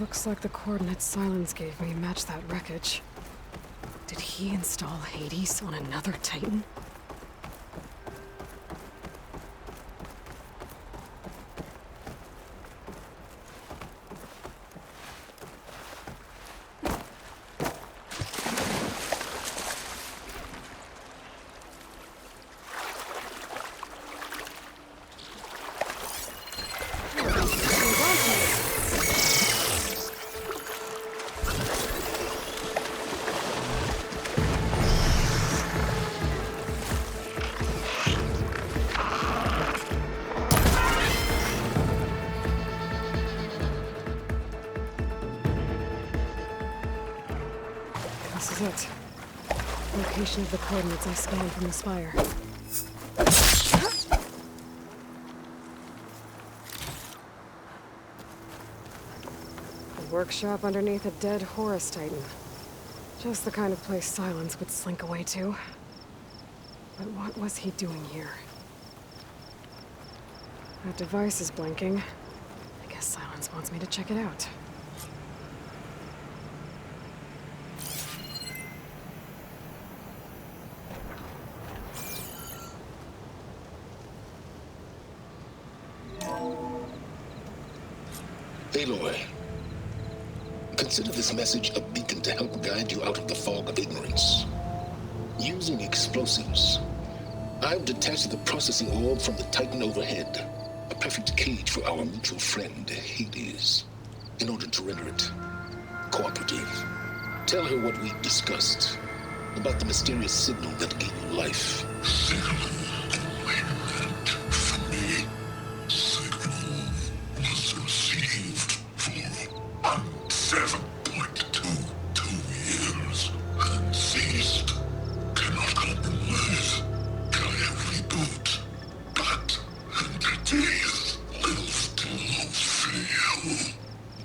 Looks like the coordinates Silence gave me match that wreckage. Did he install Hades on another Titan? This is it. Location of the coordinates I scanned from the spire. A workshop underneath a dead Horus Titan. Just the kind of place Silence would slink away to. But what was he doing here? That device is blinking. I guess Silence wants me to check it out. Aloy, consider this message a beacon to help guide you out of the fog of ignorance. Using explosives, I've detached the processing orb from the Titan overhead, a perfect cage for our mutual friend, Hades, in order to render it cooperative. Tell her what we've discussed about the mysterious signal that gave you life.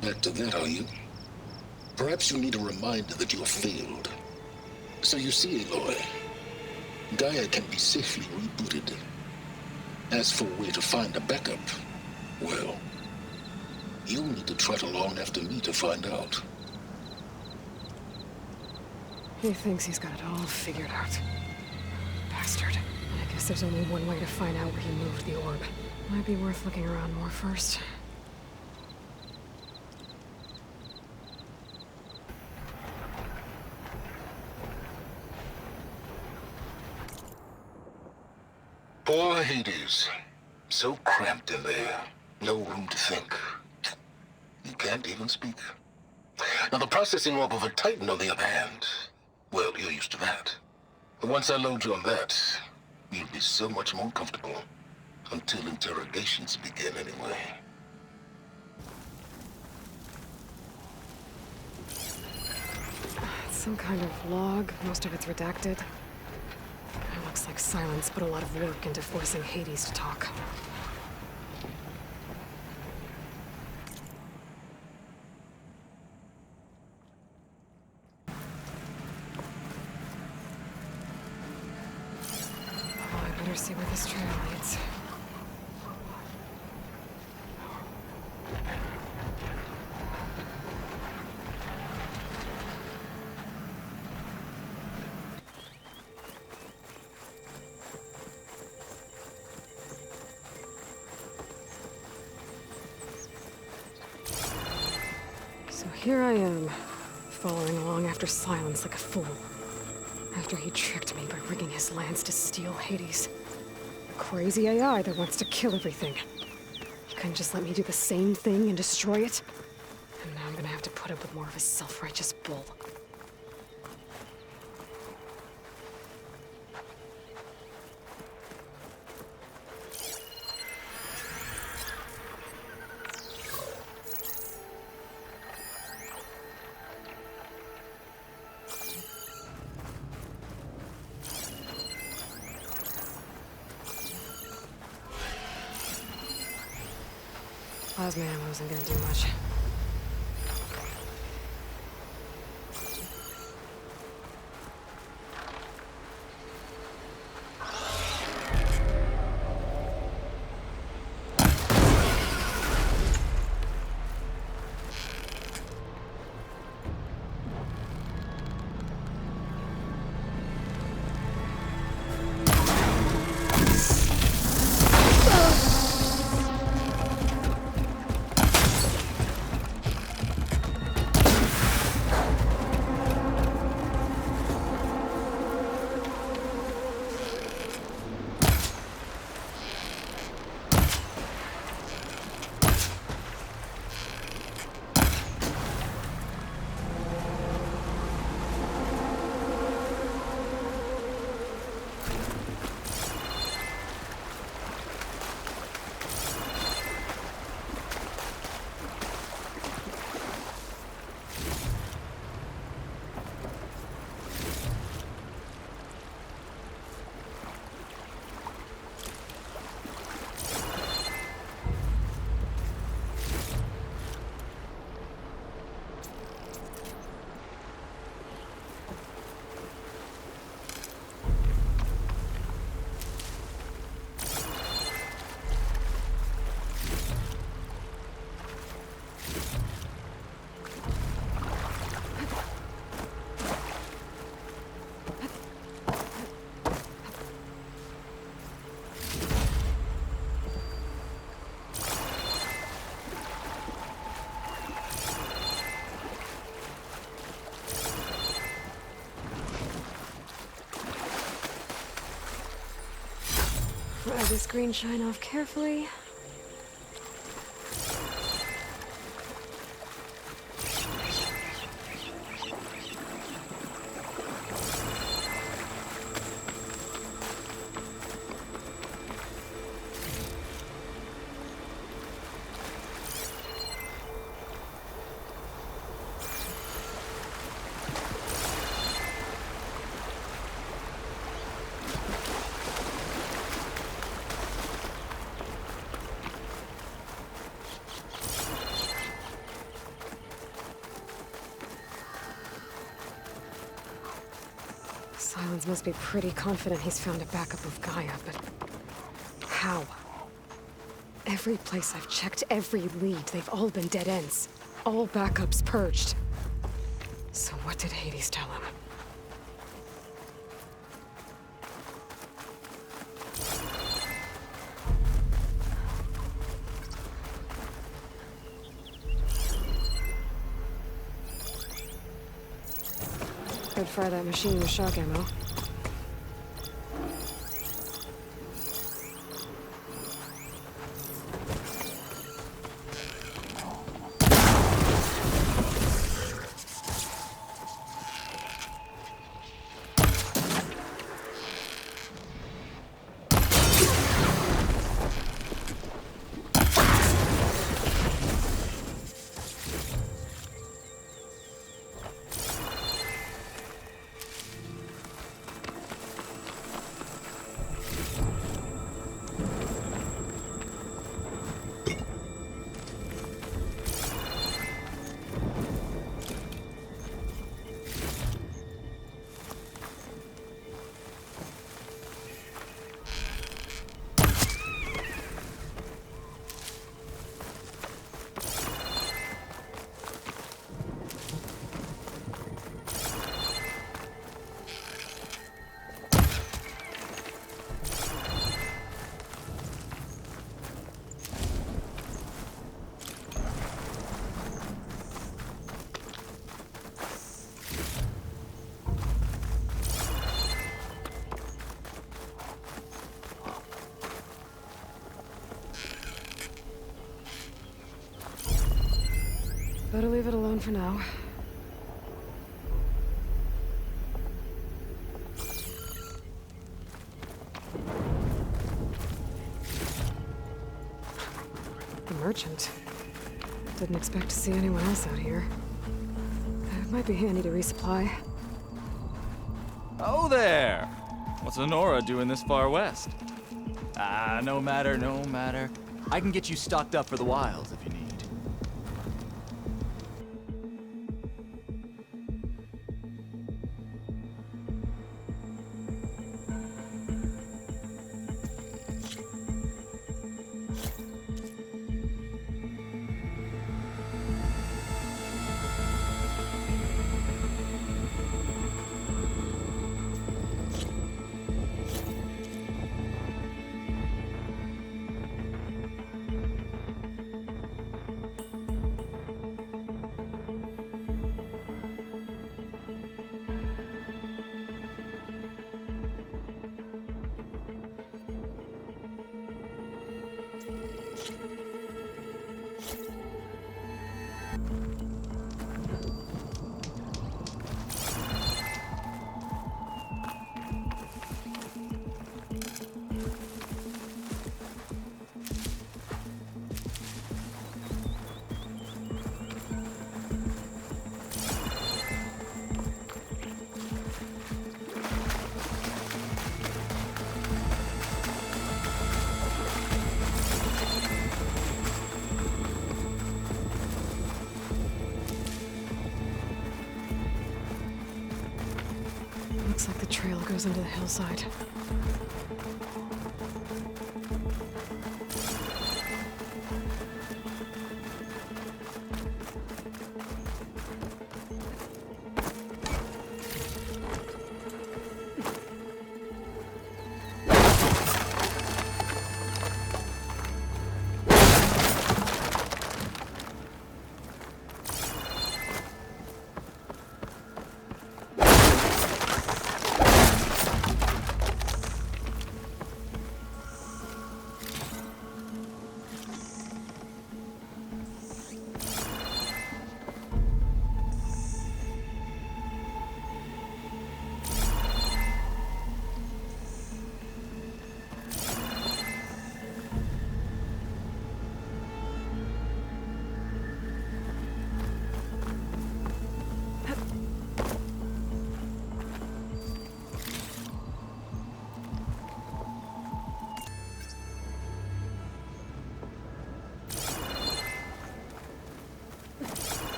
Back to that, are you? Perhaps you need a reminder that you have failed. So you see, Aloy, Gaia can be safely rebooted. As for where to find a backup, well, you'll need to trot along after me to find out. He thinks he's got it all figured out. Bastard. I guess there's only one way to find out where he moved the orb. Might be worth looking around more first. Poor Hades. So cramped in there. No room to think. You can't even speak. Now the processing orb of a Titan, on the other hand, well, you're used to that. But once I load you on that, you'll be so much more comfortable. Until interrogations begin, anyway. It's some kind of log. Most of it's redacted. It looks like Silence put a lot of work into forcing Hades to talk. Oh, I better see where this trail leads. So here I am, following along after Silence like a fool. After he tricked me by rigging his lance to steal Hades. A crazy AI that wants to kill everything. He couldn't just let me do the same thing and destroy it? And now I'm gonna have to put up with more of his self-righteous bull. Plasma ammo isn't gonna do much. this green shine off carefully. Silence must be pretty confident he's found a backup of Gaia, but how? Every place I've checked, every lead, they've all been dead ends. All backups purged. So what did Hades tell him? Could fire that machine with shock ammo. Better leave it alone for now. The merchant. Didn't expect to see anyone else out here. It might be handy to resupply. Oh there! What's Honora doing this far west? Ah, no matter, no matter. I can get you stocked up for the wilds if you need. Looks like the trail goes into the hillside.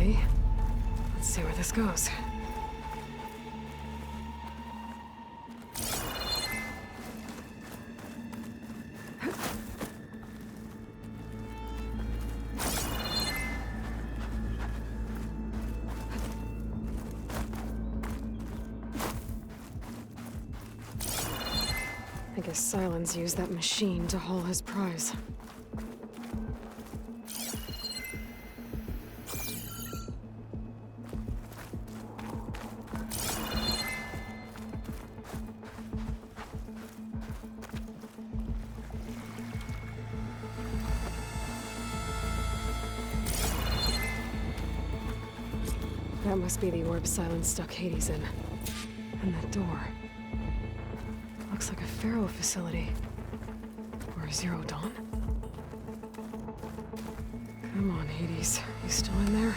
Okay. Let's see where this goes. I guess Silence used that machine to haul his prize. That must be the orb Silence stuck Hades in. And that door. Looks like a Pharaoh facility. Or a Zero Dawn. Come on, Hades. You still in there?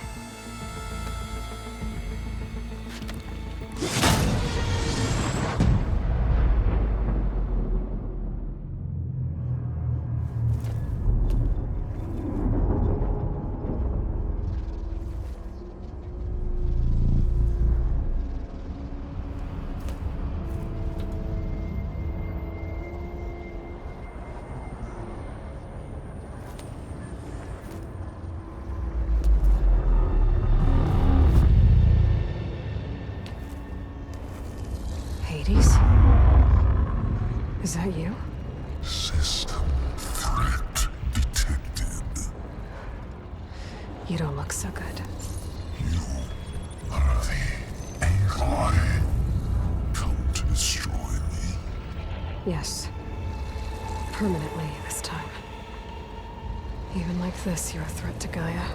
Hades? Is that you? System threat detected. You don't look so good. You are the Aloy. Come to destroy me. Yes. Permanently this time. Even like this, you're a threat to Gaia.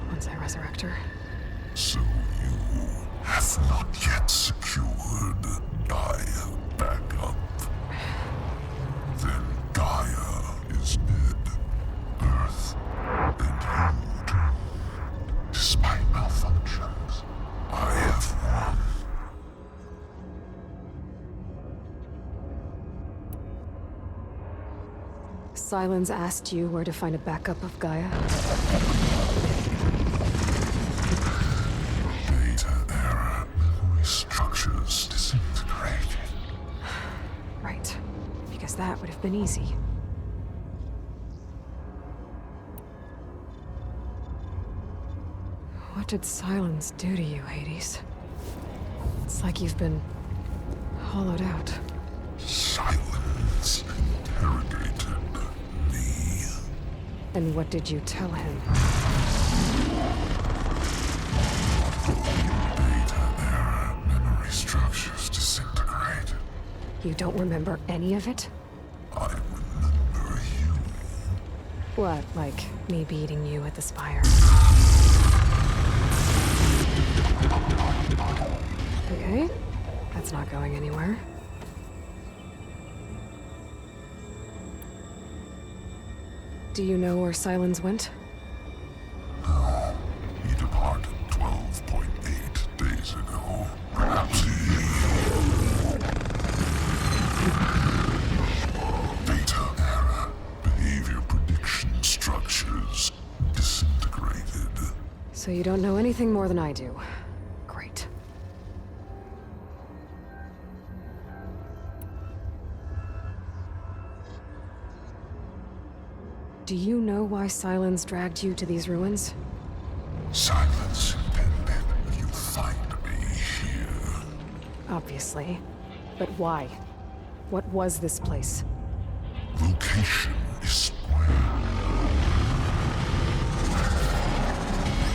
Once I resurrect her. So you have not yet secured Gaia back up. Then Gaia is dead. Earth and you too. Despite malfunctions, I have won. Silence asked you where to find a backup of Gaia? Data error. Memory structures disintegrated. Right. Because that would have been easy. What did Silence do to you, Hades? It's like you've been hollowed out. Silence interrogated me. And what did you tell him? Data error. Memory structures disintegrated. You don't remember any of it? I remember you. What, like me beating you at the Spire? Okay, that's not going anywhere. Do you know where Silence went? No. He departed 12.8 days ago. Perhaps he... Data error. Behavior prediction structures disintegrated. So you don't know anything more than I do. Great. Do you know why Silence dragged you to these ruins? Silence intended you find me here. Obviously. But why? What was this place? Location is square.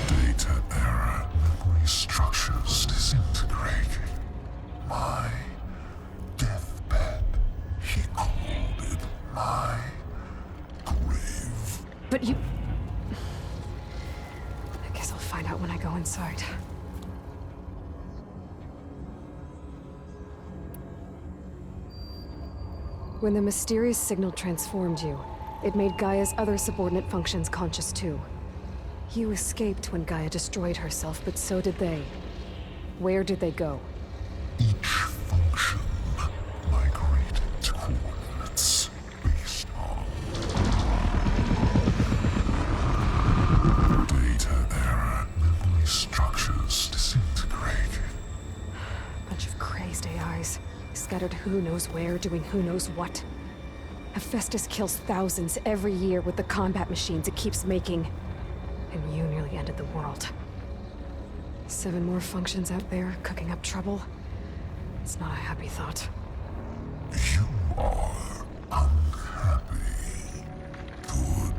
Data error. Memory structures disintegrating. My deathbed. He called it my grave. But you... I guess I'll find out when I go inside. When the mysterious signal transformed you, it made Gaia's other subordinate functions conscious too. You escaped when Gaia destroyed herself, but so did they. Where did they go? Each function migrated to coordinates based on data error. scattered who knows where, doing who knows what. Hephaestus kills thousands every year with the combat machines it keeps making. And you nearly ended the world. 7 more functions out there, cooking up trouble. It's not a happy thought. You are unhappy. Good.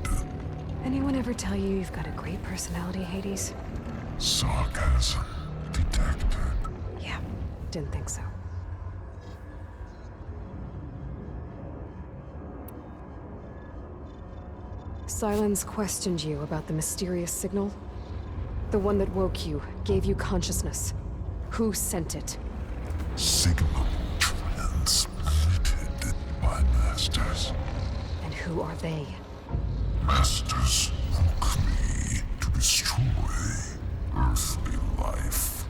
Anyone ever tell you you've got a great personality, Hades? Sarcasm detected. Yeah, didn't think so. Sylens questioned you about the mysterious signal. The one that woke you, gave you consciousness. Who sent it? Signal transmitted by masters. And who are they? Masters woke me to destroy earthly life.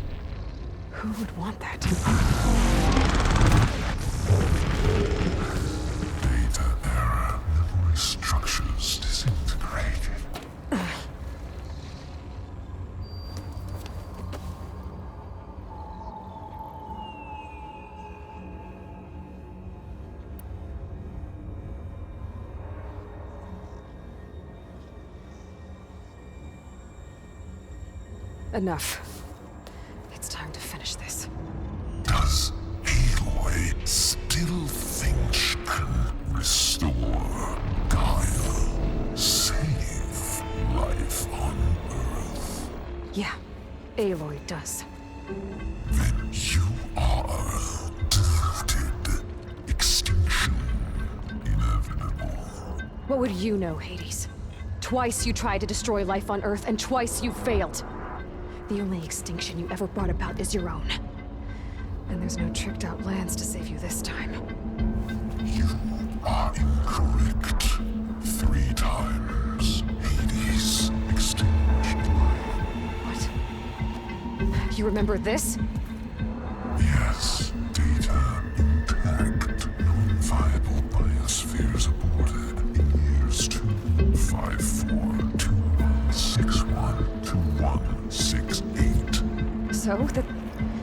Who would want that? Data error, memory structures disintegrated. Enough. It's time to finish this. Does Aloy still think she can restore Gaia? Save life on Earth? Yeah, Aloy does. Then you are deluded. Extinction inevitable. What would you know, Hades? Twice you tried to destroy life on Earth, and twice you failed. The only extinction you ever brought about is your own. And there's no tricked-out lands to save you this time. You are incorrect. 3 times. Hades extinguished life. What? You remember this? Yes, data intact. Non-viable biospheres aborted in years 25421612168. So,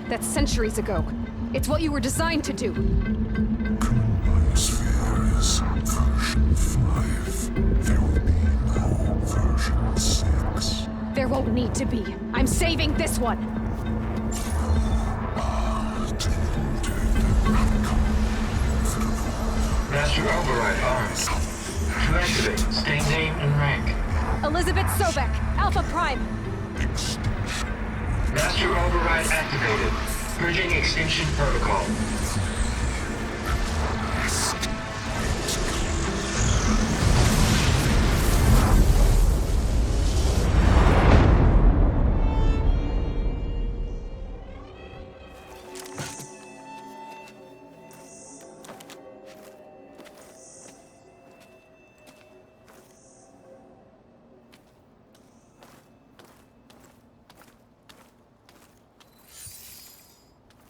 that's centuries ago. It's what you were designed to do. Current biosphere is version 5. There will be no version 6. There won't need to be. I'm saving this one. Master override armed. To activate, state name and rank. Elizabeth Sobek, Alpha Prime. Master override activated. Bridging extinction protocol.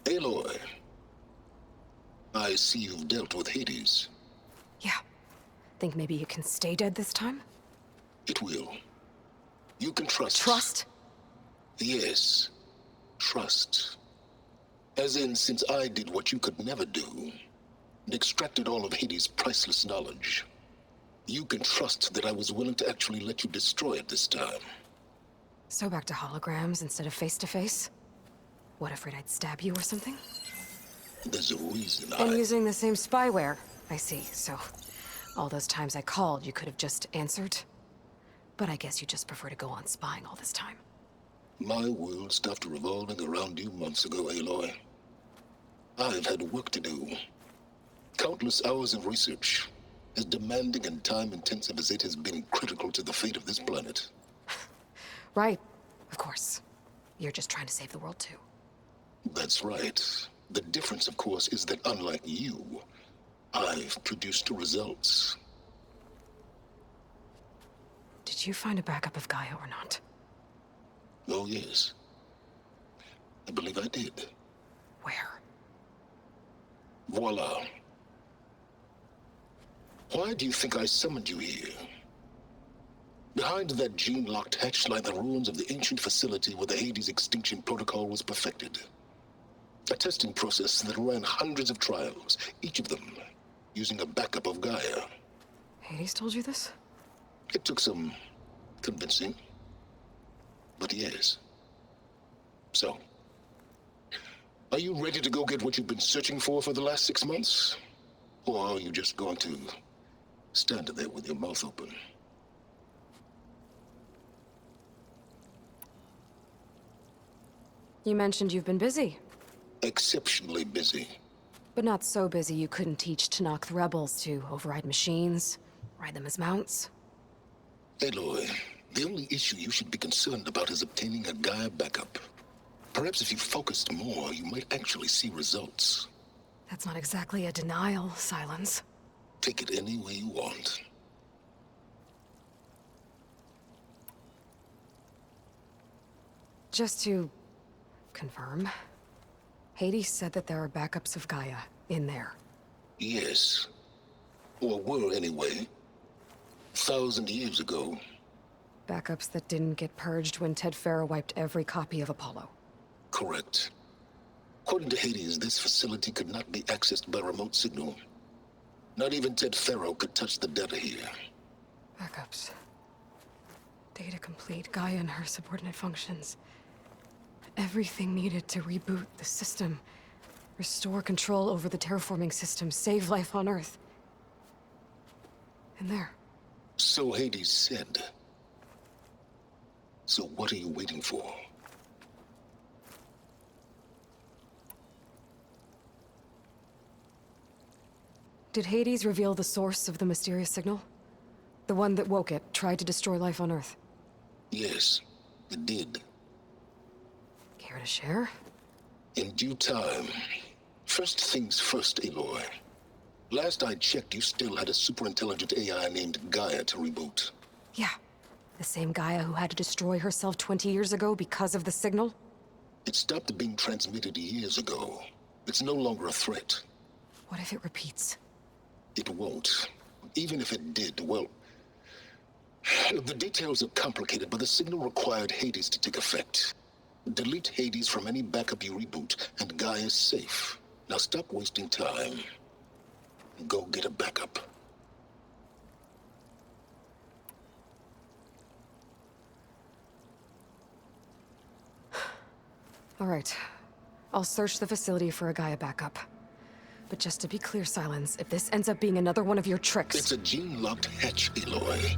Aloy, I see you've dealt with Hades. Yeah. Think maybe you can stay dead this time? It will. You can trust. Trust? Yes. Trust. As in, since I did what you could never do, and extracted all of Hades' priceless knowledge, you can trust that I was willing to actually let you destroy it this time. So back to holograms instead of face-to-face? What, afraid I'd stab you or something? There's a reason And using the same spyware. I see, so all those times I called, you could have just answered? But I guess you just prefer to go on spying all this time. My world stopped revolving around you months ago, Aloy. I've had work to do. Countless hours of research, as demanding and time-intensive as it has been critical to the fate of this planet. Right, of course. You're just trying to save the world too. That's right. The difference, of course, is that unlike you, I've produced results. Did you find a backup of Gaia or not? Oh, yes. I believe I did. Where? Voila. Why do you think I summoned you here? Behind that gene-locked hatch lie the ruins of the ancient facility where the Hades extinction protocol was perfected. A testing process that ran hundreds of trials, each of them using a backup of Gaia. Hades told you this? It took some convincing, but yes. So, are you ready to go get what you've been searching for the last 6 months? Or are you just going to stand there with your mouth open? You mentioned you've been busy. Exceptionally busy. But not so busy you couldn't teach Tanakh the rebels to override machines, ride them as mounts. Aloy, the only issue you should be concerned about is obtaining a Gaia backup. Perhaps if you focused more, you might actually see results. That's not exactly a denial, Silence. Take it any way you want. Just to confirm, Hades said that there are backups of Gaia in there. Yes. Or were anyway. 1,000 years ago. Backups that didn't get purged when Ted Farrow wiped every copy of Apollo. Correct. According to Hades, this facility could not be accessed by remote signal. Not even Ted Farrow could touch the data here. Backups. Data complete, Gaia and her subordinate functions. Everything needed to reboot the system. Restore control over the terraforming system, save life on Earth. And there. So Hades said. So what are you waiting for? Did Hades reveal the source of the mysterious signal? The one that woke it, tried to destroy life on Earth? Yes, it did. Care to share? In due time. First things first, Aloy. Last I checked, you still had a superintelligent AI named Gaia to reboot. Yeah. The same Gaia who had to destroy herself 20 years ago because of the signal? It stopped being transmitted years ago. It's no longer a threat. What if it repeats? It won't. Even if it did, well... The details are complicated, but the signal required Hades to take effect. Delete Hades from any backup you reboot, and Gaia's safe. Now stop wasting time. Go get a backup. All right. I'll search the facility for a Gaia backup. But just to be clear, Silence, if this ends up being another one of your tricks... It's a gene-locked hatch, Aloy.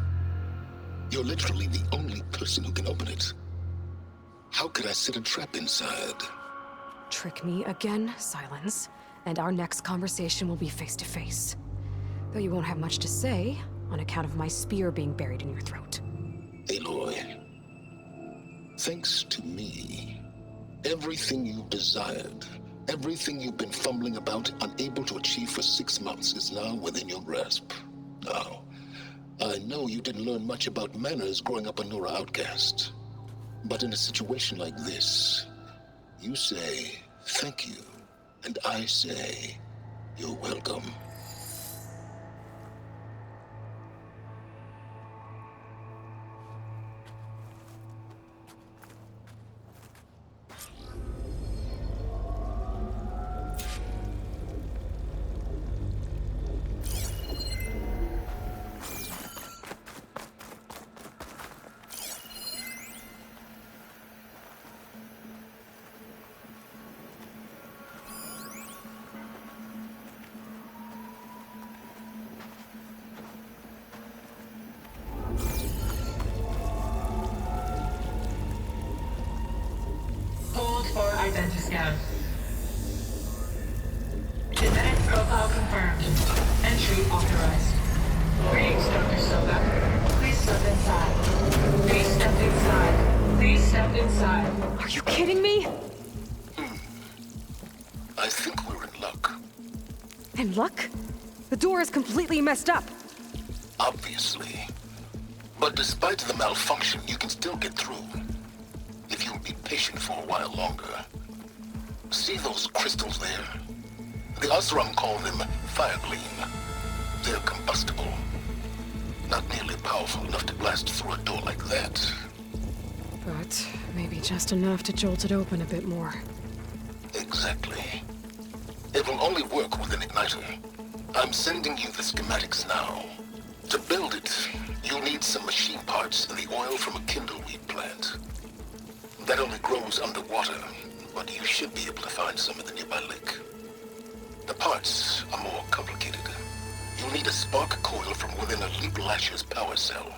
You're literally the only person who can open it. How could I set a trap inside? Trick me again, Silence, and our next conversation will be face-to-face. Though you won't have much to say, on account of my spear being buried in your throat. Aloy, thanks to me, everything you've desired, everything you've been fumbling about, unable to achieve for 6 months, is now within your grasp. Now, I know you didn't learn much about manners growing up a Nora outcast. But in a situation like this, you say, thank you, and I say, you're welcome. Hold for identiscan. Genetic profile confirmed. Entry authorized. Greetings, Dr. Soga. Please step inside. Please step inside. Please step inside. Are you kidding me? I think we're in luck. In luck? The door is completely messed up. Obviously. But despite the malfunction, you can still get through. If you'll be patient for a while longer. See those crystals there? The Oseram call them Firegleam. They're combustible. Not nearly powerful enough to blast through a door like that. But maybe just enough to jolt it open a bit more. exactly. It will only work with an igniter. I'm sending you the schematics now. To build it, you'll need some machine parts and the oil from a kindleweed plant. That only grows underwater, but you should be able to find some in the nearby lake. The parts are more complicated. You'll need a spark coil from within a Leap Lasher's power cell.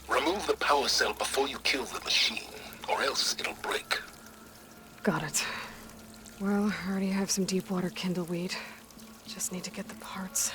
Remove the power cell before you kill the machine, or else it'll break. Got it. Well, I already have some deep water kindleweed. Just need to get the parts.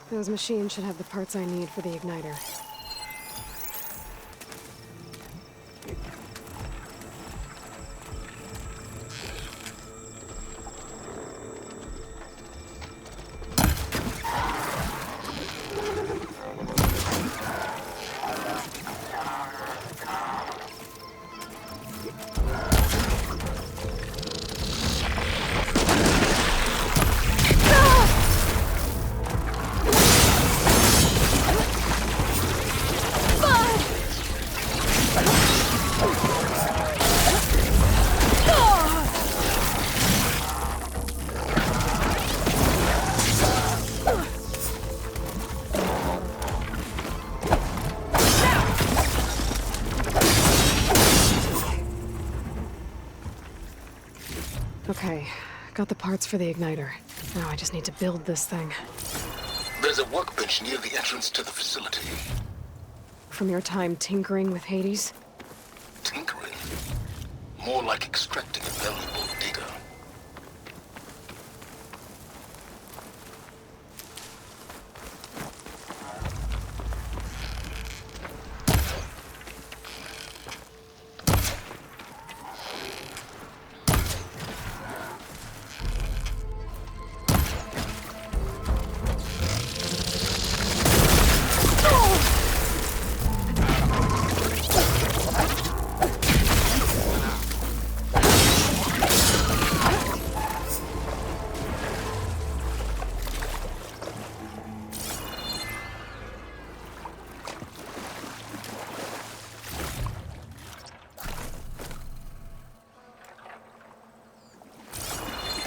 Those machines should have the parts I need for the igniter. Okay, got the parts for the igniter. Now I just need to build this thing. There's a workbench near the entrance to the facility. From your time tinkering with Hades? Tinkering? More like extracting valuable data.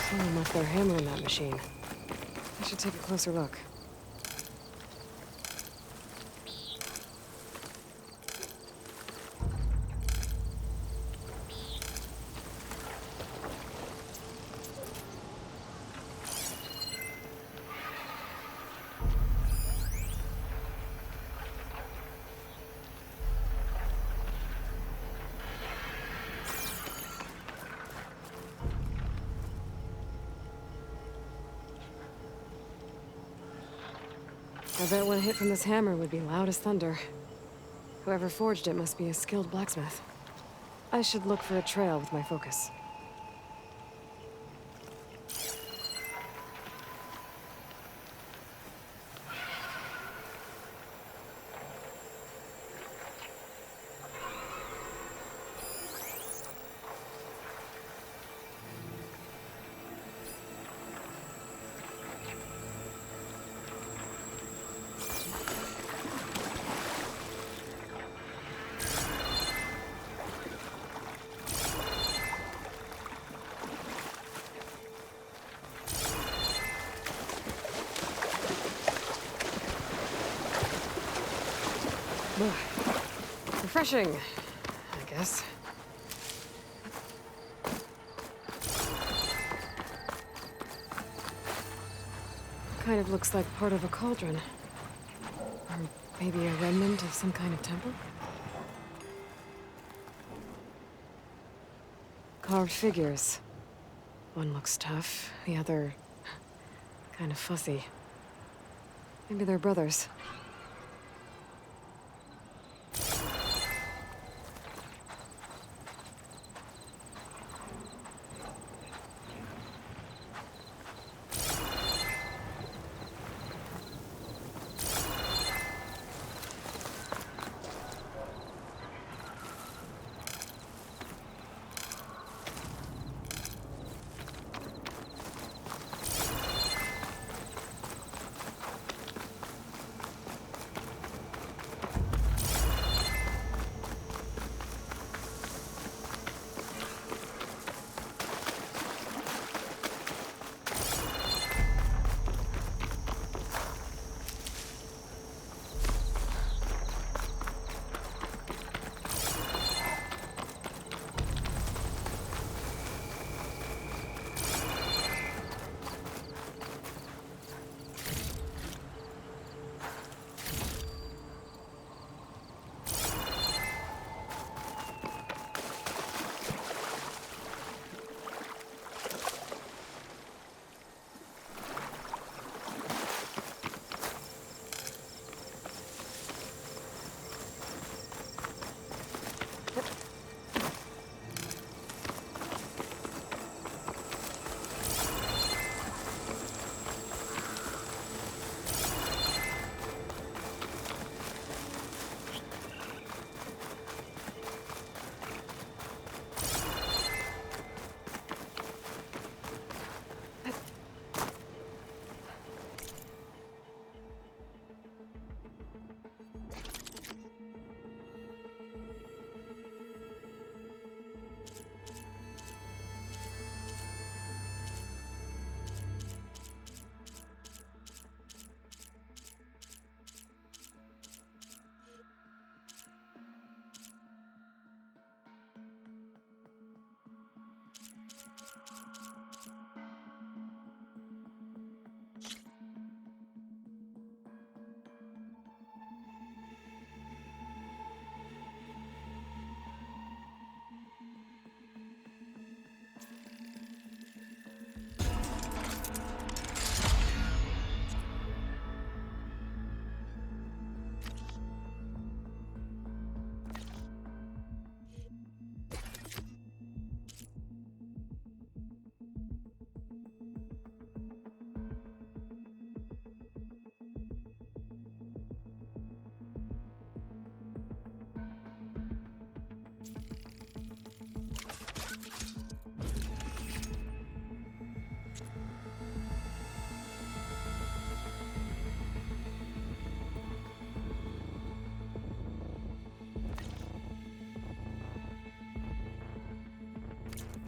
Someone left their hammer in that machine. I should take a closer look. I bet one hit from this hammer would be loud as thunder. Whoever forged it must be a skilled blacksmith. I should look for a trail with my focus. Refreshing, I guess. kind of looks like part of a cauldron. Or maybe a remnant of some kind of temple? Carved figures. One looks tough, the other... kind of fussy. Maybe they're brothers.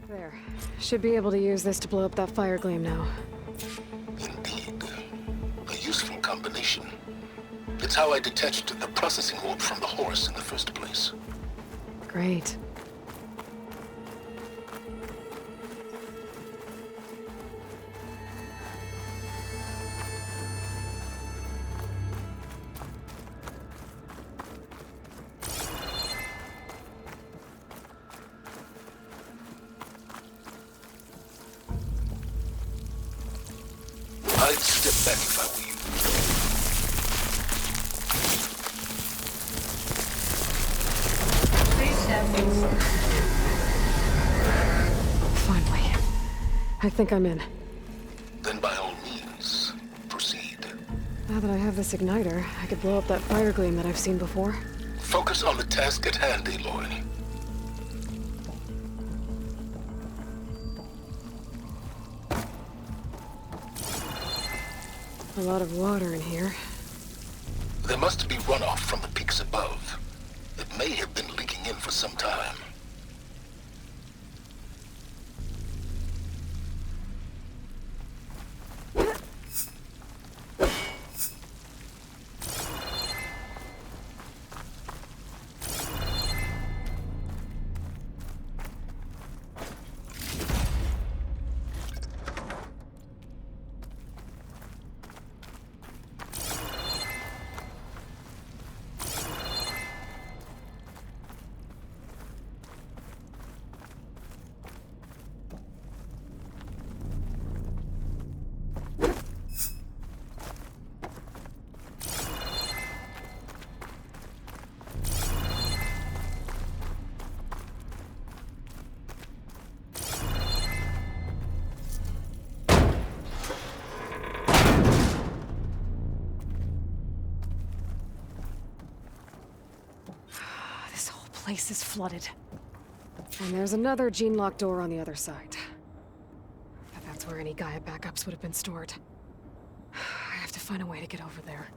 There. Should be able to use this to blow up that fire gleam now. Indeed. A useful combination. It's how I detached the processing orb from the horse in the first place. Great. I'd step back if I were you. Please stand inside. Finally. I think I'm in. Then by all means, proceed. Now that I have this igniter, I could blow up that fire gleam that I've seen before. Focus on the task at hand, Aloy. A lot of water in here. There must be runoff from the peaks above. It may have been leaking in for some time. place is flooded. And there's another gene-locked door on the other side. But that's where any Gaia backups would have been stored. I have to find a way to get over there.